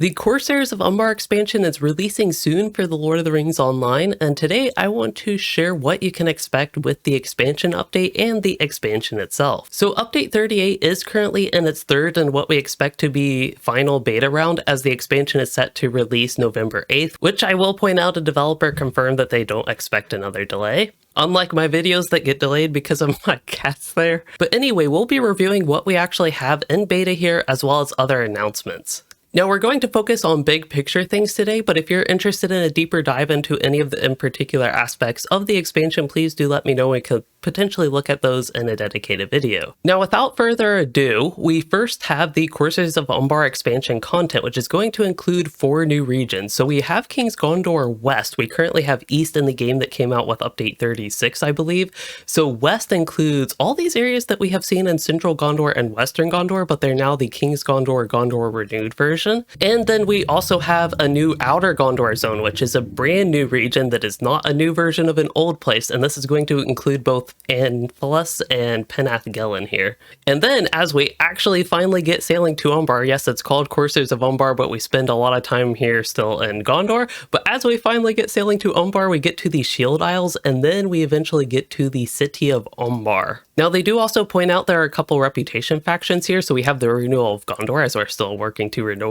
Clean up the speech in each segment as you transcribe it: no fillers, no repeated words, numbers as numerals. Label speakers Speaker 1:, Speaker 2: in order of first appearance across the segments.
Speaker 1: The Corsairs of Umbar expansion is releasing soon for the Lord of the Rings Online, and today I want to share what you can expect with the expansion update and the expansion itself. So update 38 is currently in its third and what we expect to be final beta round, as the expansion is set to release November 8th, which I will point out a developer confirmed that they don't expect another delay. Unlike my videos that get delayed because of my cats there. But anyway, we'll be reviewing what we actually have in beta here, as well as other announcements. Now we're going to focus on big picture things today, but if you're interested in a deeper dive into any of the in particular aspects of the expansion, please do let me know. We could potentially look at those in a dedicated video. Now without further ado, we first have the Corsairs of Umbar expansion content, which is going to include 4 new regions. So we have King's Gondor West. We currently have East in the game that came out with update 36, I believe. So West includes all these areas that we have seen in Central Gondor and Western Gondor, but they're now the King's Gondor Renewed version. And then we also have a new Outer Gondor zone, which is a brand new region that is not a new version of an old place, and this is going to include both Anfilis and Penath Gelen here. And then as we actually finally get sailing to Umbar, yes, it's called Corsairs of Umbar, but we spend a lot of time here still in Gondor. But as we finally get sailing to Umbar, we get to the Shield Isles, and then we eventually get to the city of Umbar. Now they do also point out there are a couple reputation factions here. So we have the renewal of Gondor, as we're still working to renew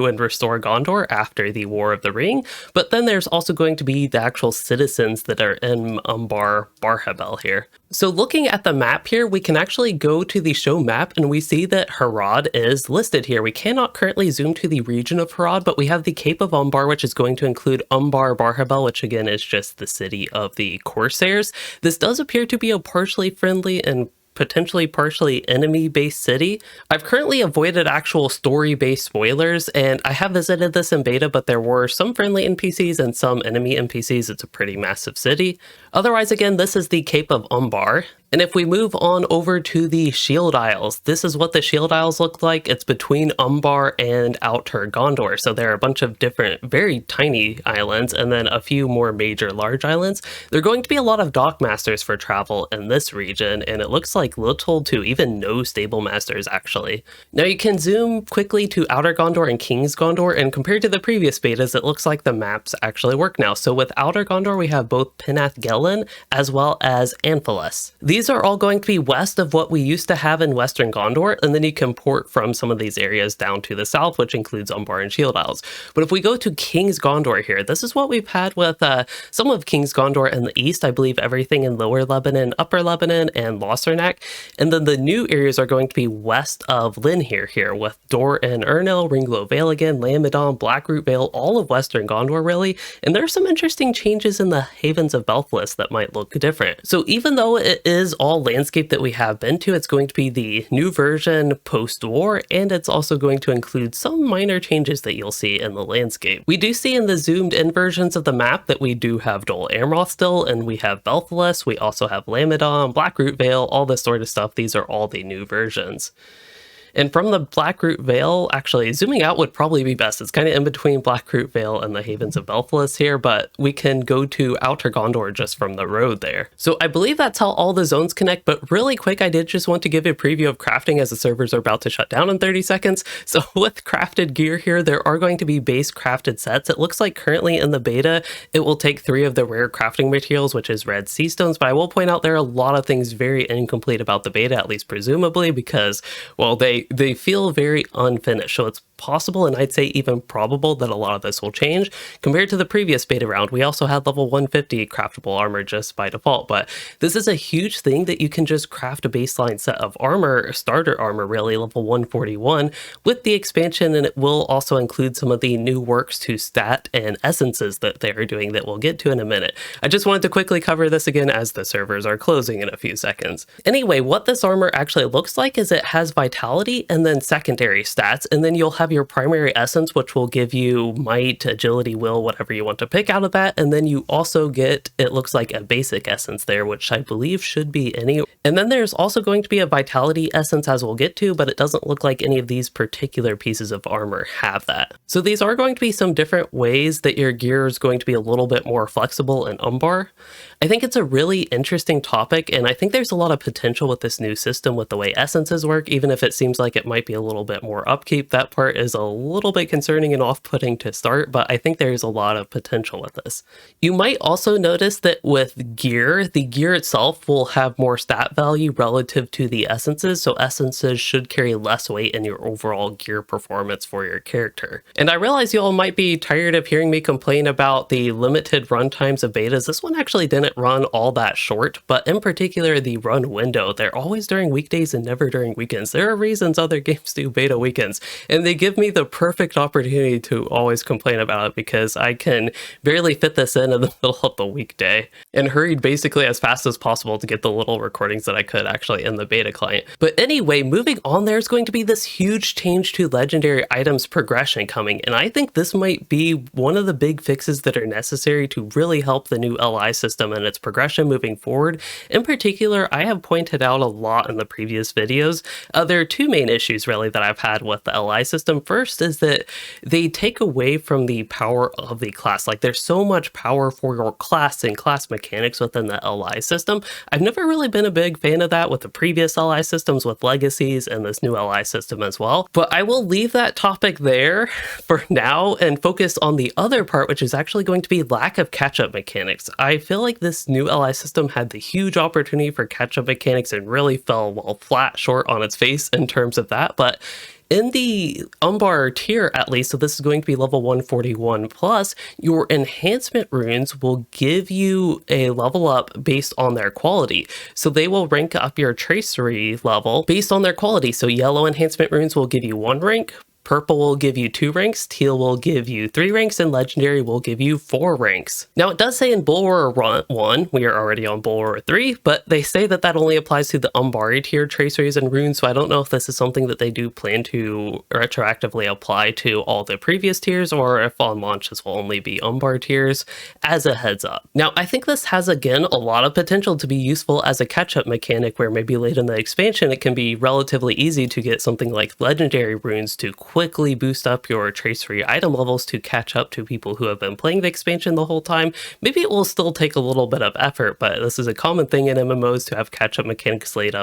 Speaker 1: and restore Gondor after the War of the Ring. But then there's also going to be the actual citizens that are in Umbar Barhabel here. So looking at the map here, we can actually go to the show map and we see that Harad is listed here. We cannot currently zoom to the region of Harad, but we have the Cape of Umbar, which is going to include Umbar Barhabel, which again is just the city of the Corsairs. This does appear to be a partially friendly and potentially partially enemy-based city. I've currently avoided actual story-based spoilers, and I have visited this in beta, but there were some friendly NPCs and some enemy NPCs. It's a pretty massive city. Otherwise, again, this is the Cape of Umbar. And if we move on over to the Shield Isles, this is what the Shield Isles look like. It's between Umbar and Outer Gondor. So there are a bunch of different, very tiny islands, and then a few more major large islands. There are going to be a lot of dock masters for travel in this region, and it looks like little to even no stable masters, actually. Now you can zoom quickly to Outer Gondor and King's Gondor, and compared to the previous betas, it looks like the maps actually work now. So with Outer Gondor, we have both Penath Gelen as well as Anfilis. These are all going to be west of what we used to have in Western Gondor, and then you can port from some of these areas down to the south, which includes Umbar and Shield Isles. But if we go to King's Gondor here, this is what we've had with some of King's Gondor in the east. I believe everything in Lower Lebanon, Upper Lebanon, and Lossarnak. And then the new areas are going to be west of Linhir here, with Dor and Ernil, Ringlow Vale again, Lamedon, Blackroot Vale, all of Western Gondor really. And there are some interesting changes in the Havens of Belfless that might look different. So even though it is all landscape that we have been to, it's going to be the new version post-war, and it's also going to include some minor changes that you'll see in the landscape. We do see in the zoomed in versions of the map that we do have Dol Amroth still, and we have Belfless, we also have Lamedon, Blackroot Vale, all this sort of stuff. These are all the new versions. And from the Blackroot Vale, actually, zooming out would probably be best. It's kind of in between Blackroot Vale and the Havens of Belfless here, but we can go to Outer Gondor just from the road there. So I believe that's how all the zones connect, but really quick, I did just want to give a preview of crafting as the servers are about to shut down in 30 seconds. So with crafted gear here, there are going to be base crafted sets. It looks like currently in the beta, it will take 3 of the rare crafting materials, which is red sea stones, but I will point out there are a lot of things very incomplete about the beta, at least presumably, because, well, they feel very unfinished. So it's possible, and I'd say even probable, that a lot of this will change. Compared to the previous beta round, we also had level 150 craftable armor just by default, but this is a huge thing that you can just craft a baseline set of armor, starter armor really, level 141, with the expansion, and it will also include some of the new works to stat and essences that they are doing that we'll get to in a minute. I just wanted to quickly cover this again as the servers are closing in a few seconds. Anyway, what this armor actually looks like is it has vitality and then secondary stats, and then you'll have your primary essence, which will give you might, agility, will, whatever you want to pick out of that, and then you also get, it looks like, a basic essence there, which I believe should be any. And then there's also going to be a vitality essence, as we'll get to, but it doesn't look like any of these particular pieces of armor have that. So these are going to be some different ways that your gear is going to be a little bit more flexible in Umbar. I think it's a really interesting topic, and I think there's a lot of potential with this new system with the way essences work, even if it seems like it might be a little bit more upkeep. That part part is a little bit concerning and off-putting to start, but I think there's a lot of potential with this. You might also notice that with gear, the gear itself will have more stat value relative to the essences, so essences should carry less weight in your overall gear performance for your character. And I realize you all might be tired of hearing me complain about the limited run times of betas. This one actually didn't run all that short, but in particular the run window, they're always during weekdays and never during weekends. There are reasons other games do beta weekends, and they give me the perfect opportunity to always complain about it because I can barely fit this in the middle of the weekday and hurried basically as fast as possible to get the little recordings that I could actually in the beta client. But anyway, moving on, there's going to be this huge change to legendary items progression coming, and I think this might be one of the big fixes that are necessary to really help the new LI system and its progression moving forward. In particular, I have pointed out a lot in the previous videos. There are two main issues really that I've had with the LI system. First is that they take away from the power of the class. Like, there's so much power for your class and class mechanics within the LI system. I've never really been a big fan of that with the previous LI systems with legacies and this new LI system as well. But I will leave that topic there for now and focus on the other part, which is actually going to be lack of catch-up mechanics. I feel like this new LI system had the huge opportunity for catch-up mechanics and really fell, well, flat short on its face in terms of that. But in the Umbar tier, at least, so this is going to be level 141 plus, your enhancement runes will give you a level up based on their quality. So they will rank up your tracery level based on their quality. So yellow enhancement runes will give you 1 rank, purple will give you 2 ranks, teal will give you 3 ranks, and legendary will give you 4 ranks. Now, it does say in Bulwer 1, we are already on Bulwer 3, but they say that that only applies to the Umbari tier traceries and runes, so I don't know if this is something that they do plan to retroactively apply to all the previous tiers, or if on launch this will only be Umbar tiers, as a heads up. Now, I think this has, again, a lot of potential to be useful as a catch-up mechanic, where maybe late in the expansion it can be relatively easy to get something like legendary runes to quickly boost up your tracery item levels to catch up to people who have been playing the expansion the whole time. Maybe it will still take a little bit of effort, but this is a common thing in MMOs to have catch-up mechanics late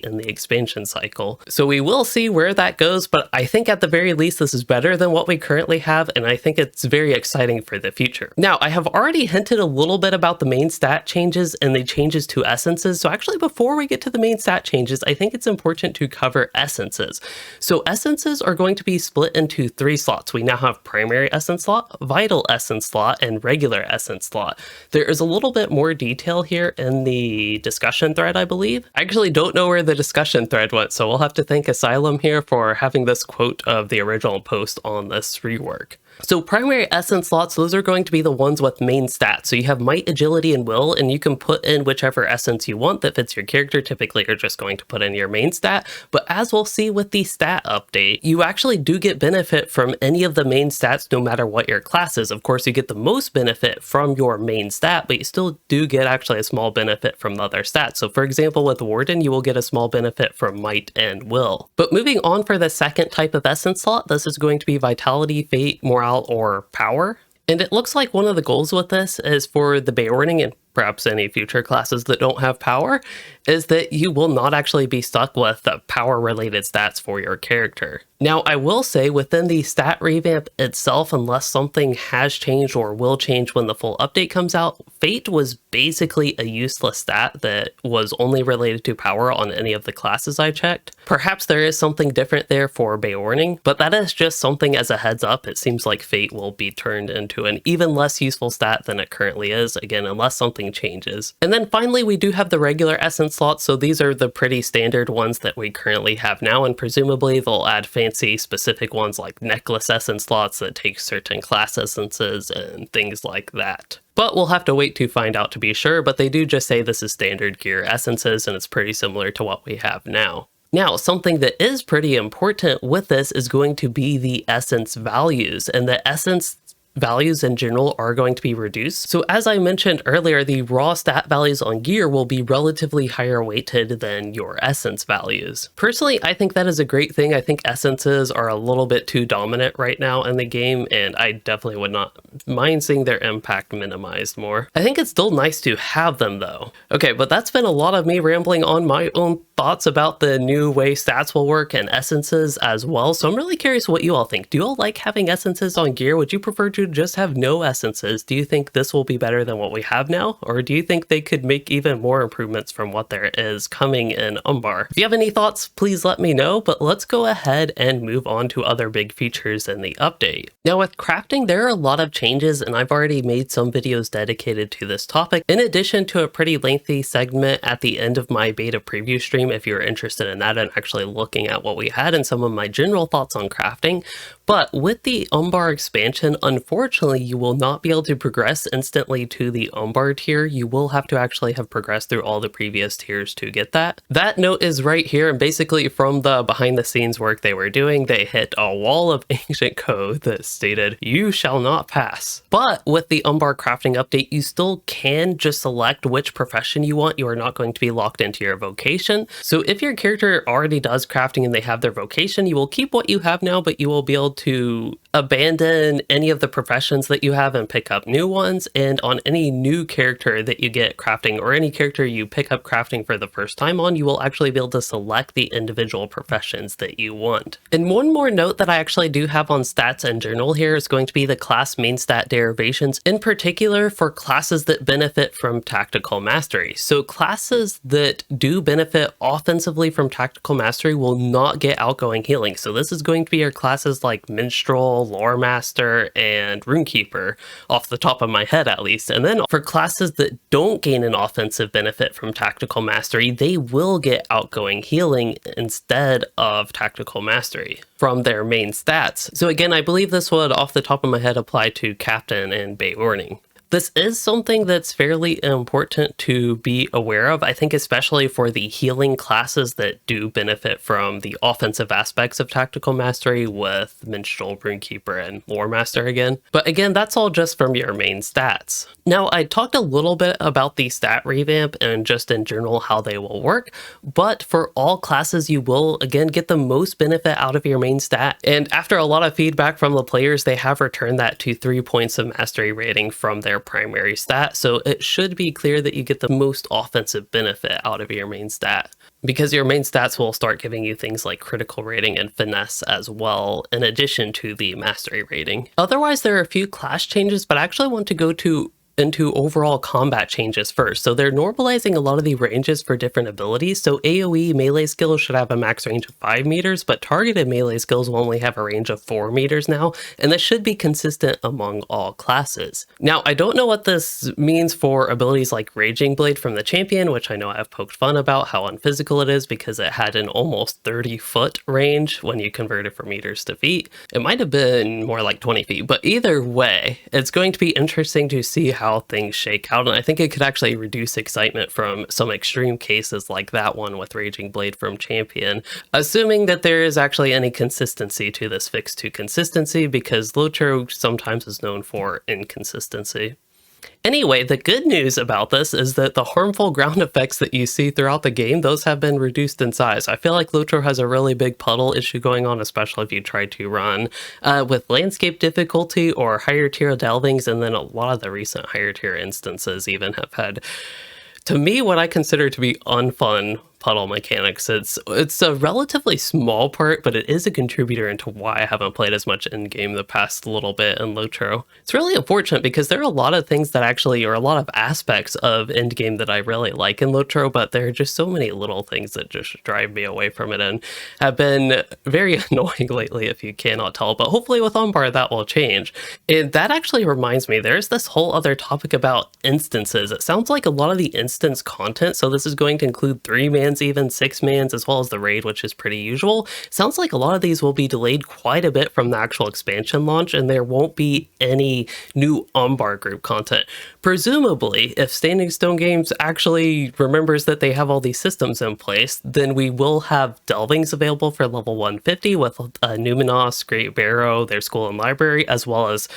Speaker 1: in the expansion cycle. So we will see where that goes, but I think at the very least this is better than what we currently have, and I think it's very exciting for the future. Now, I have already hinted a little bit about the main stat changes and the changes to essences, so actually before we get to the main stat changes, I think it's important to cover essences. So essences are going to be split into 3 slots. We now have primary essence slot, vital essence slot, and regular essence slot. There is a little bit more detail here in the discussion thread, I believe. I actually don't know where the discussion thread went, so we'll have to thank Asylum here for having this quote of the original post on this rework. So primary essence slots, those are going to be the ones with main stats. So you have might, agility, and will, and you can put in whichever essence you want that fits your character. Typically, you're just going to put in your main stat. But as we'll see with the stat update, you actually do get benefit from any of the main stats no matter what your class is. Of course, you get the most benefit from your main stat, but you still do get actually a small benefit from the other stats. So for example, with Warden, you will get a small benefit from might and will. But moving on for the second type of essence slot, this is going to be vitality, fate, morale, or power. And it looks like one of the goals with this is for the Beorning and perhaps any future classes that don't have power, is that you will not actually be stuck with the power related stats for your character. Now, I will say within the stat revamp itself, unless something has changed or will change when the full update comes out, fate was basically a useless stat that was only related to power on any of the classes I checked. Perhaps there is something different there for Beorning, but that is just something as a heads up. It seems like fate will be turned into an even less useful stat than it currently is, again, unless something changes. And then finally, we do have the regular essence slots. So these are the pretty standard ones that we currently have now, and presumably they'll add fancy specific ones like necklace essence slots that take certain class essences and things like that. But we'll have to wait to find out to be sure, but they do just say this is standard gear essences, and it's pretty similar to what we have now. Now, something that is pretty important with this is going to be the essence values, and the essence values in general are going to be reduced. So as I mentioned earlier, the raw stat values on gear will be relatively higher weighted than your essence values. Personally, I think that is a great thing. I think essences are a little bit too dominant right now in the game, and I definitely would not mind seeing their impact minimized more. I think it's still nice to have them though. Okay, but that's been a lot of me rambling on my own thoughts about the new way stats will work and essences as well. So I'm really curious what you all think. Do you all like having essences on gear? Would you prefer to just have no essences? Do you think this will be better than what we have now? Or do you think they could make even more improvements from what there is coming in Umbar? If you have any thoughts, please let me know, but let's go ahead and move on to other big features in the update. Now with crafting, there are a lot of changes, and I've already made some videos dedicated to this topic, in addition to a pretty lengthy segment at the end of my beta preview stream if you're interested in that and actually looking at what we had and some of my general thoughts on crafting. But with the Umbar expansion, unfortunately, you will not be able to progress instantly to the Umbar tier. You will have to actually have progressed through all the previous tiers to get that. That note is right here, and basically from the behind the scenes work they were doing, they hit a wall of ancient code that stated, "You shall not pass." But with the Umbar crafting update, you still can just select which profession you want. You are not going to be locked into your vocation. So if your character already does crafting and they have their vocation, you will keep what you have now, but you will be able to abandon any of the professions that you have and pick up new ones. And on any new character that you get crafting, or any character you pick up crafting for the first time on, you will actually be able to select the individual professions that you want. And one more note that I actually do have on stats in general here is going to be the class main stat derivations, in particular for classes that benefit from tactical mastery. So classes that do benefit offensively from tactical mastery will not get outgoing healing. So this is going to be your classes like Minstrel, Lore Master, and Runekeeper, off the top of my head at least. And then for classes that don't gain an offensive benefit from tactical mastery, they will get outgoing healing instead of tactical mastery from their main stats. So again, I believe this would, off the top of my head, apply to Captain and Bay Warning. This is something that's fairly important to be aware of, I think, especially for the healing classes that do benefit from the offensive aspects of tactical mastery with Minstrel, Runekeeper, and Lore Master again. But again, that's all just from your main stats. Now, I talked a little bit about the stat revamp and just in general how they will work, but for all classes, you will again get the most benefit out of your main stat. And after a lot of feedback from the players, they have returned that to 3 points of mastery rating from their primary stat, so it should be clear that you get the most offensive benefit out of your main stat, because your main stats will start giving you things like critical rating and finesse as well, in addition to the mastery rating. Otherwise, there are a few class changes, but I actually want to go into overall combat changes first. So they're normalizing a lot of the ranges for different abilities. So AoE melee skills should have a max range of 5 meters, but targeted melee skills will only have a range of 4 meters now, and this should be consistent among all classes. Now, I don't know what this means for abilities like Raging Blade from the champion, which I know I've poked fun about how unphysical it is because it had an almost 30-foot range when you convert it from meters to feet. It might have been more like 20 feet, but either way, it's going to be interesting to see how things shake out, and I think it could actually reduce excitement from some extreme cases like that one with Raging Blade from champion, assuming that there is actually any consistency to this fix to consistency, because LOTRO sometimes is known for inconsistency. Anyway, the good news about this is that the harmful ground effects that you see throughout the game, those have been reduced in size. I feel like LOTRO has a really big puddle issue going on, especially if you try to run with landscape difficulty or higher tier delvings, and then a lot of the recent higher tier instances even have had, to me, what I consider to be unfun puddle mechanics. It's a relatively small part, but it is a contributor into why I haven't played as much in-game the past little bit in LOTRO. It's really unfortunate because there are a lot of things that actually, or a lot of aspects of end-game that I really like in LOTRO, but there are just so many little things that just drive me away from it and have been very annoying lately, if you cannot tell. But hopefully with Umbar that will change. And that actually reminds me, there's this whole other topic about instances. It sounds like a lot of the instance content, so this is going to include 3-man 4-mans, even 6-mans, as well as the raid, which is pretty usual. Sounds like a lot of these will be delayed quite a bit from the actual expansion launch, and there won't be any new Umbar group content. Presumably, if Standing Stone Games actually remembers that they have all these systems in place, then we will have delvings available for level 150 with Numinos, Great Barrow, their school and library, as well as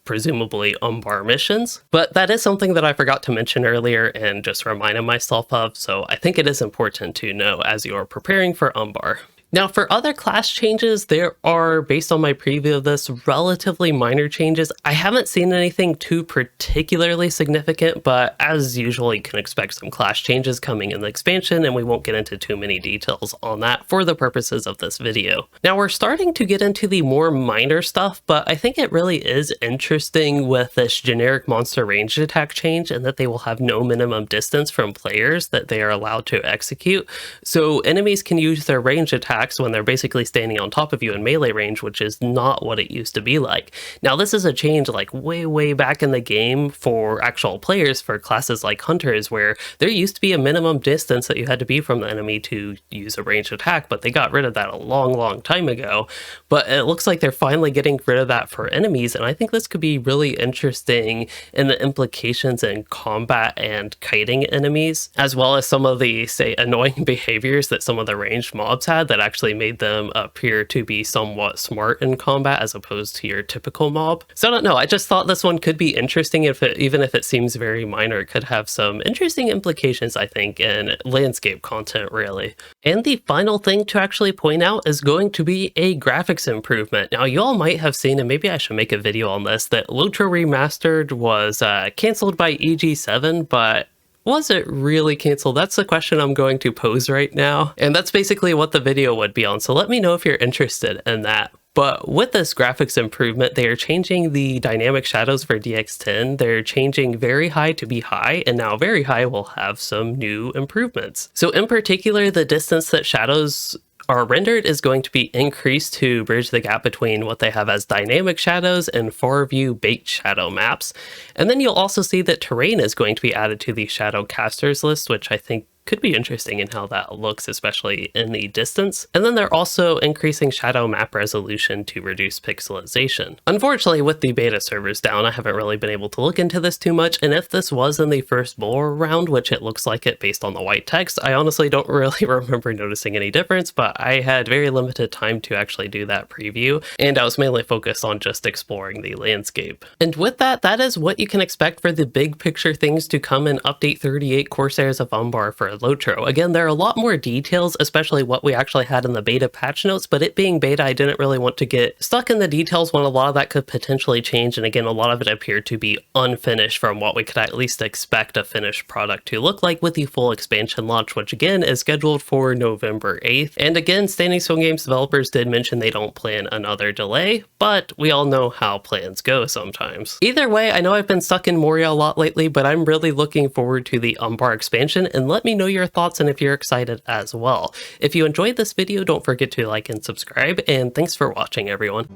Speaker 1: presumably Umbar missions. But that is something that I forgot to mention earlier and just reminded myself of, so I think it is important to know as you are preparing for Umbar. Now, for other class changes, there are, based on my preview of this, relatively minor changes. I haven't seen anything too particularly significant, but as usual, you can expect some class changes coming in the expansion, and we won't get into too many details on that for the purposes of this video. Now, we're starting to get into the more minor stuff, but I think it really is interesting with this generic monster ranged attack change, and that they will have no minimum distance from players that they are allowed to execute. So enemies can use their ranged attack when they're basically standing on top of you in melee range, which is not what it used to be like. Now, this is a change like way back in the game for actual players for classes like hunters, where there used to be a minimum distance that you had to be from the enemy to use a ranged attack, but they got rid of that a long time ago. But it looks like they're finally getting rid of that for enemies, and I think this could be really interesting in the implications in combat and kiting enemies, as well as some of the, say, annoying behaviors that some of the ranged mobs had that actually made them appear to be somewhat smart in combat as opposed to your typical mob. So I don't know, I just thought this one could be interesting, even if it seems very minor. It could have some interesting implications, I think, in landscape content, really. And the final thing to actually point out is going to be a graphics improvement. Now, you all might have seen, and maybe I should make a video on this, that LOTRO Remastered was cancelled by EG7, but was it really canceled? That's the question I'm going to pose right now. And that's basically what the video would be on. So let me know if you're interested in that. But with this graphics improvement, they are changing the dynamic shadows for DX10. They're changing very high to be high, and now very high will have some new improvements. So in particular, the distance that shadows are rendered is going to be increased to bridge the gap between what they have as dynamic shadows and far view baked shadow maps. And then you'll also see that terrain is going to be added to the shadow casters list, which I think could be interesting in how that looks, especially in the distance. And then they're also increasing shadow map resolution to reduce pixelization. Unfortunately, with the beta servers down, I haven't really been able to look into this too much, and if this was in the first bull round, which it looks like it based on the white text, I honestly don't really remember noticing any difference, but I had very limited time to actually do that preview, and I was mainly focused on just exploring the landscape. And with that, that is what you can expect for the big picture things to come in Update 38 Corsairs of Umbar for LOTRO. Again, there are a lot more details, especially what we actually had in the beta patch notes, but it being beta, I didn't really want to get stuck in the details when a lot of that could potentially change, and again, a lot of it appeared to be unfinished from what we could at least expect a finished product to look like with the full expansion launch, which again is scheduled for November 8th. And again, Standing Stone Games developers did mention they don't plan another delay, but we all know how plans go sometimes. Either way, I know I've been stuck in Moria a lot lately, but I'm really looking forward to the Umbar expansion, and let me know your thoughts and if you're excited as well. If you enjoyed this video, don't forget to like and subscribe, and thanks for watching, everyone.